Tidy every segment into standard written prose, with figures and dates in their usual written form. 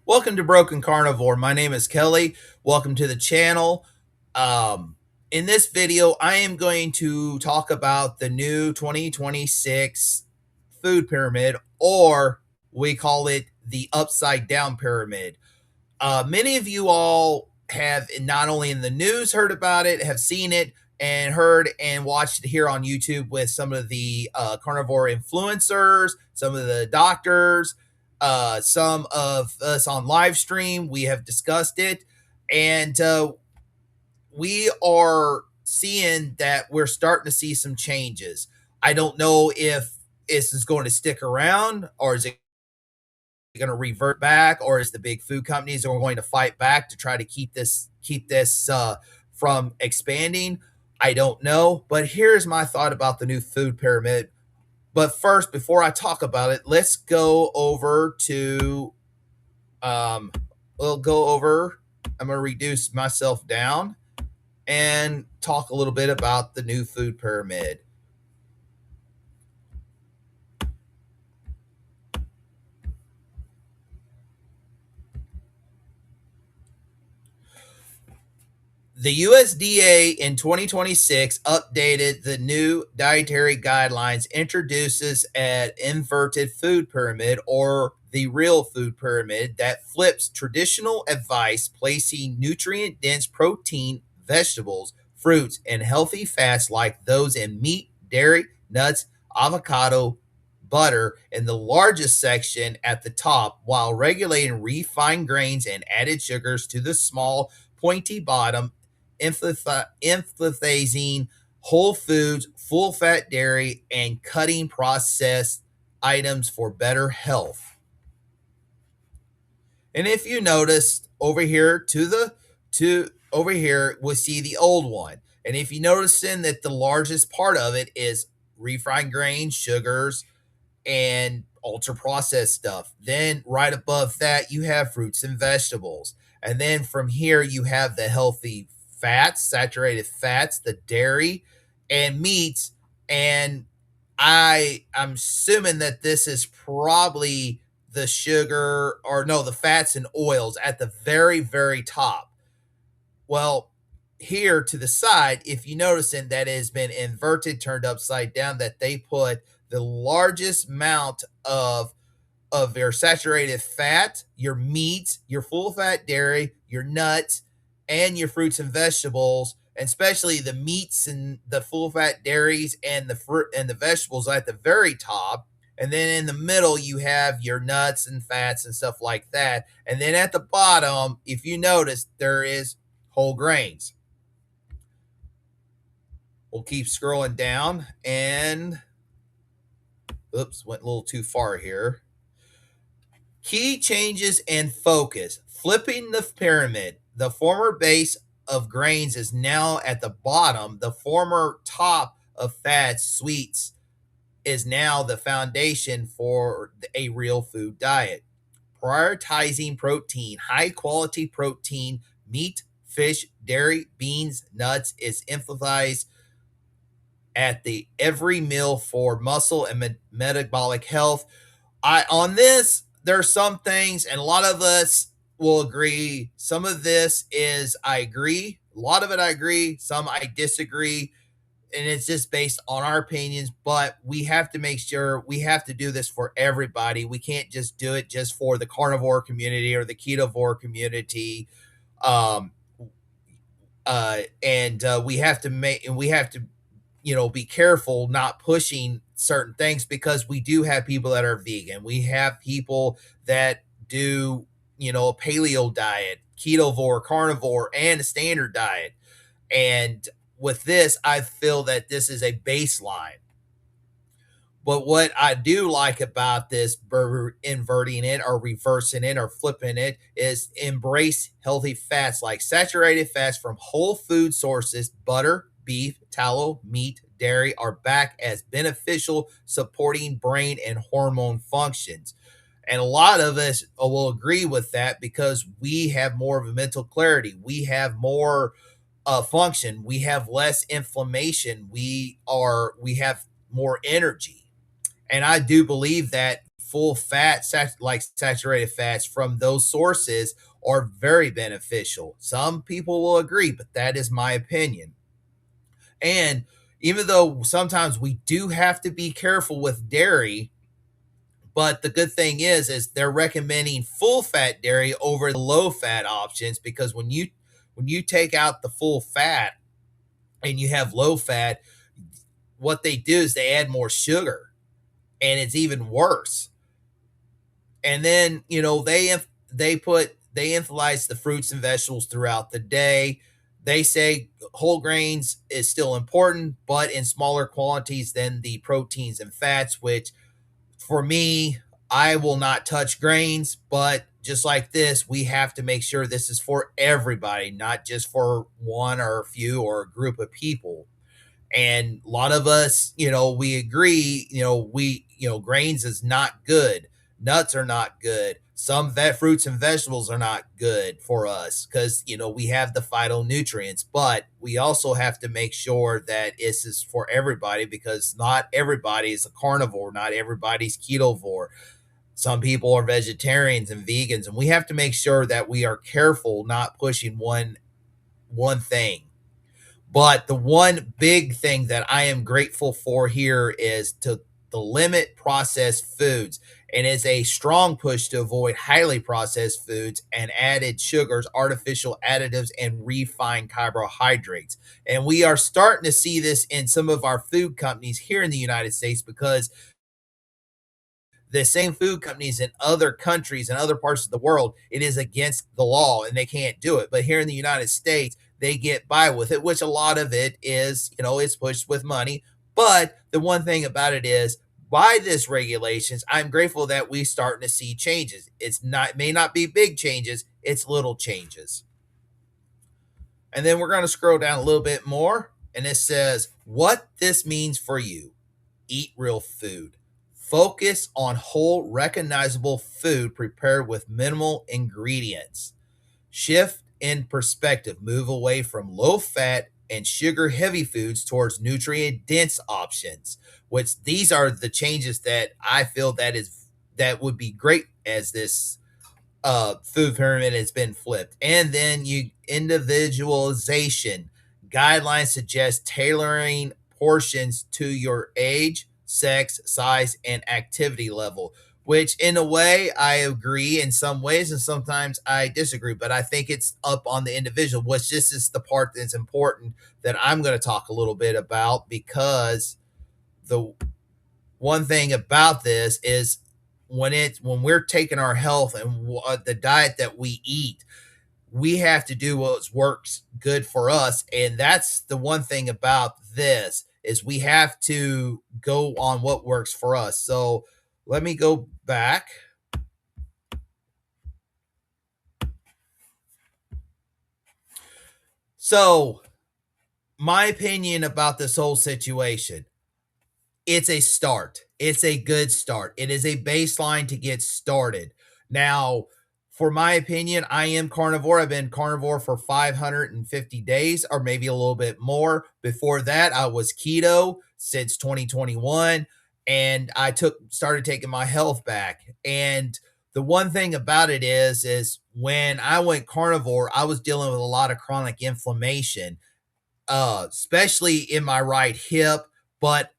Welcome to Broken Carnivore. My name is Kelly. Welcome to the channel. In this video, I am going to talk about the new 2026 food pyramid, or we call it the upside down pyramid. Many of you all have, not only in the news, heard about it, have seen it, and heard and watched it here on YouTube with some of the carnivore influencers, some of the doctors, some of us on live stream. We have discussed it, and we are seeing that we're starting to see some changes. I don't know if this is going to stick around, or is it going to revert back, or is the big food companies are going to fight back to try to keep this from expanding? I don't know, but here's my thought about the new food pyramid. But first, before I talk about it, let's go over to um we'll go over I'm going to reduce myself down and talk a little bit about the new food pyramid. The USDA in 2026 updated the new dietary guidelines, introduces an inverted food pyramid, or the real food pyramid, that flips traditional advice, placing nutrient dense protein, vegetables, fruits, and healthy fats like those in meat, dairy, nuts, avocado, butter in the largest section at the top, while regulating refined grains and added sugars to the small, pointy bottom, emphasizing whole foods, full fat dairy, and cutting processed items for better health. And if you noticed over here to over here, we'll see the old one. And if you notice in that the largest part of it is refined grains, sugars, and ultra processed stuff. Then right above that, you have fruits and vegetables. And then from here, you have the healthy fats, saturated fats, the dairy, and meats. And I'm assuming that this is probably the sugar, or no, the fats and oils at the very, very top. Well, here to the side, if you notice, in that it has been inverted, turned upside down, that they put the largest amount of your saturated fat, your meats, your full fat dairy, your nuts, and your fruits and vegetables, and especially the meats and the full fat dairies and the fruit and the vegetables at the very top. And then in the middle, you have your nuts and fats and stuff like that. And then at the bottom, if you notice, there is whole grains. We'll keep scrolling down, and oops, went a little too far here. Key changes and focus. Flipping the pyramid. The former base of grains is now at the bottom. The former top of fats, sweets, is now the foundation for a real food diet. Prioritizing protein, high quality protein, meat, fish, dairy, beans, nuts is emphasized at the every meal for muscle and metabolic health. I on this, there's some things, and a lot of us will agree. Some of this is I agree. A lot of it I agree. Some I disagree. And it's just based on our opinions, but we have to make sure we have to do this for everybody. We can't just do it just for the carnivore community or the ketovore community. Um, and we have to be careful not pushing certain things, because we do have people that are vegan. We have people that do, a paleo diet, ketovore, carnivore, and a standard diet. And with this, I feel that this is a baseline. But what I do like about this inverting it, or reversing it, or flipping it, is embrace healthy fats like saturated fats from whole food sources. Butter, beef, tallow, meat, dairy are back as beneficial, supporting brain and hormone functions. And a lot of us will agree with that, because we have more of a mental clarity. We have more function. We have less inflammation. We have more energy. And I do believe that full fat, like saturated fats from those sources are very beneficial. Some people will agree, but that is my opinion. And even though sometimes we do have to be careful with dairy, but the good thing is they're recommending full fat dairy over the low fat options, because when you take out the full fat and you have low fat, what they do is they add more sugar, and it's even worse. And then they emphasize the fruits and vegetables throughout the day. They say whole grains is still important, but in smaller quantities than the proteins and fats, which for me, I will not touch grains, but just like this, we have to make sure this is for everybody, not just for one or a few or a group of people. And a lot of us, we agree, grains is not good. Nuts are not good. Some vet fruits and vegetables are not good for us because, we have the phytonutrients, but we also have to make sure that this is for everybody, because not everybody is a carnivore. Not everybody's ketovore. Some people are vegetarians and vegans, and we have to make sure that we are careful not pushing one thing. But the one big thing that I am grateful for here is to the limit processed foods. And it's a strong push to avoid highly processed foods and added sugars, artificial additives, and refined carbohydrates. And we are starting to see this in some of our food companies here in the United States, because the same food companies in other countries and other parts of the world, it is against the law and they can't do it. But here in the United States, they get by with it, which a lot of it is, it's pushed with money. But the one thing about it is, by this regulations, I'm grateful that we starting to see changes. It's not, may not be big changes, it's little changes. And then we're going to scroll down a little bit more, and it says what this means for you. Eat real food. Focus on whole, recognizable food prepared with minimal ingredients. Shift in perspective. Move away from low fat and sugar heavy foods towards nutrient dense options, which these are the changes that I feel that would be great as this food pyramid has been flipped. And then you individualization. Guidelines suggest tailoring portions to your age, sex, size, and activity level, which in a way I agree in some ways, and sometimes I disagree, but I think it's up on the individual, which this is the part that's important that I'm going to talk a little bit about, because the one thing about this is when we're taking our health and the diet that we eat, we have to do what works good for us. And that's the one thing about this, is we have to go on what works for us. So let me go back. So my opinion about this whole situation, it's a start. It's a good start. It is a baseline to get started. Now, for my opinion, I am carnivore. I've been carnivore for 550 days or maybe a little bit more. Before that, I was keto since 2021, and I started taking my health back. And the one thing about it is when I went carnivore, I was dealing with a lot of chronic inflammation, especially in my right hip, but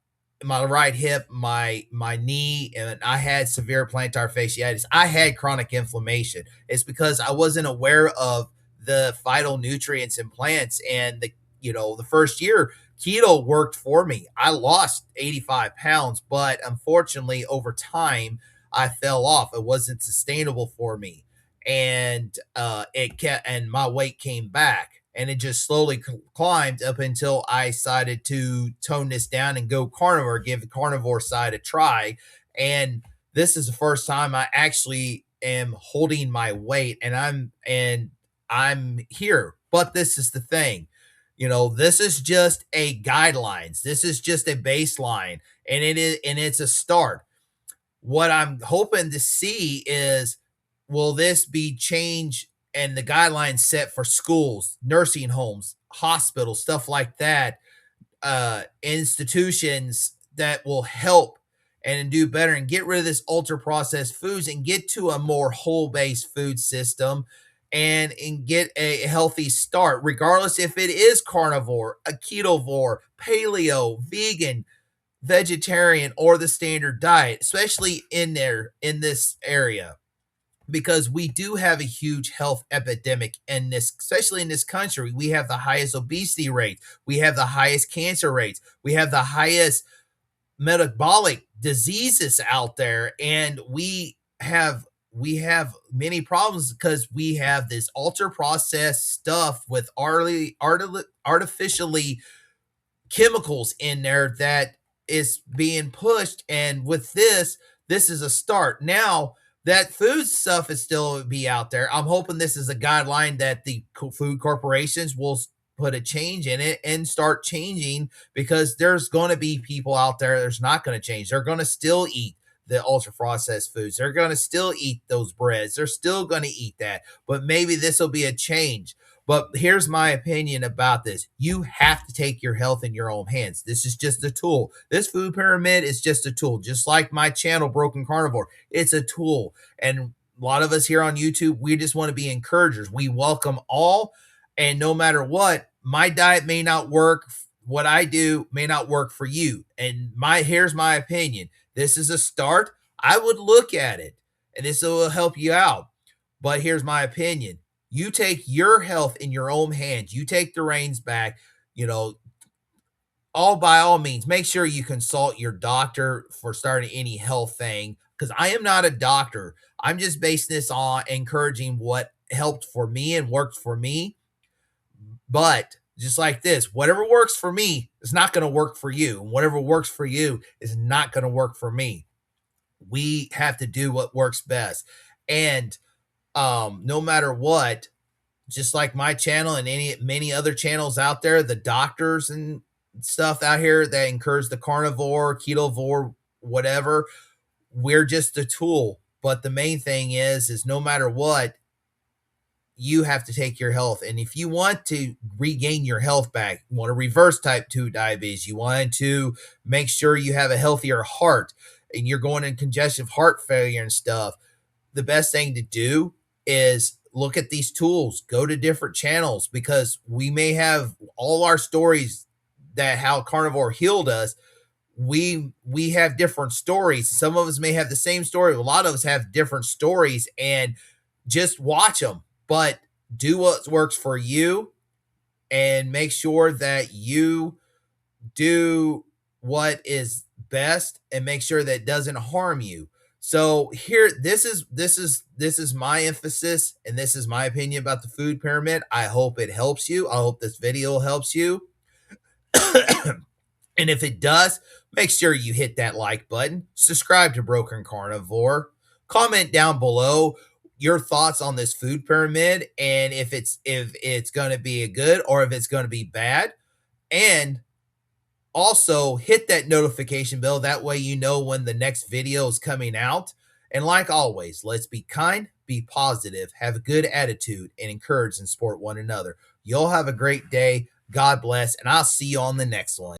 my right hip, my knee, and I had severe plantar fasciitis. I had chronic inflammation. It's because I wasn't aware of the phytonutrients in plants. And the first year keto worked for me. I lost 85 pounds, but unfortunately over time I fell off. It wasn't sustainable for me. And and my weight came back, and it just slowly climbed up until I decided to tone this down and go carnivore, give the carnivore side a try. And this is the first time I actually am holding my weight, and I'm here. But this is the thing. This is just a guidelines. This is just a baseline, and it's a start. What I'm hoping to see is, will this be change and the guidelines set for schools, nursing homes, hospitals, stuff like that, institutions that will help and do better and get rid of this ultra processed foods and get to a more whole based food system and get a healthy start, regardless if it is carnivore, a ketovore, paleo, vegan, vegetarian, or the standard diet, especially in this area, because we do have a huge health epidemic in this, especially in this country. We have the highest obesity rates, we have the highest cancer rates, we have the highest metabolic diseases out there, and we have many problems because we have this ultra processed stuff with artificially chemicals in there that is being pushed. And with this is a start. Now that food stuff is still be out there, I'm hoping this is a guideline that the food corporations will put a change in it and start changing, because there's going to be people out there that's not going to change. They're going to still eat the ultra processed foods, they're going to still eat those breads, they're still going to eat that. But maybe this will be a change. But here's my opinion about this. You have to take your health in your own hands. This is just a tool. This food pyramid is just a tool. Just like my channel, Broken Carnivore, it's a tool. And a lot of us here on YouTube, we just want to be encouragers. We welcome all. And no matter what, my diet may not work. What I do may not work for you. And here's my opinion. This is a start. I would look at it, and this will help you out. But here's my opinion. You take your health in your own hands. You take the reins back. You know, by all means, make sure you consult your doctor for starting any health thing, because I am not a doctor. I'm just basing this on encouraging what helped for me and worked for me. But just like this, whatever works for me is not going to work for you. And whatever works for you is not going to work for me. We have to do what works best. And no matter what, just like my channel and many other channels out there, the doctors and stuff out here that encourage the carnivore, ketovore, whatever, we're just a tool. But the main thing is no matter what, you have to take your health. And if you want to regain your health back, you want to reverse type 2 diabetes, you want to make sure you have a healthier heart, and you're going in congestive heart failure and stuff, the best thing to do is look at these tools, go to different channels, because we may have all our stories that how carnivore healed us. We have different stories. Some of us may have the same story. A lot of us have different stories, and just watch them, but do what works for you and make sure that you do what is best and make sure that it doesn't harm you. So here, this is my emphasis, and this is my opinion about the food pyramid. I hope it helps you. I hope this video helps you. And if it does, make sure you hit that like button, subscribe to Broken Carnivore, comment down below your thoughts on this food pyramid, and if it's going to be a good or if it's going to be bad. And also hit that notification bell, that way you know when the next video is coming out. And like always, let's be kind, be positive, have a good attitude, and encourage and support one another. You'll have a great day. God bless, and I'll see you on the next one.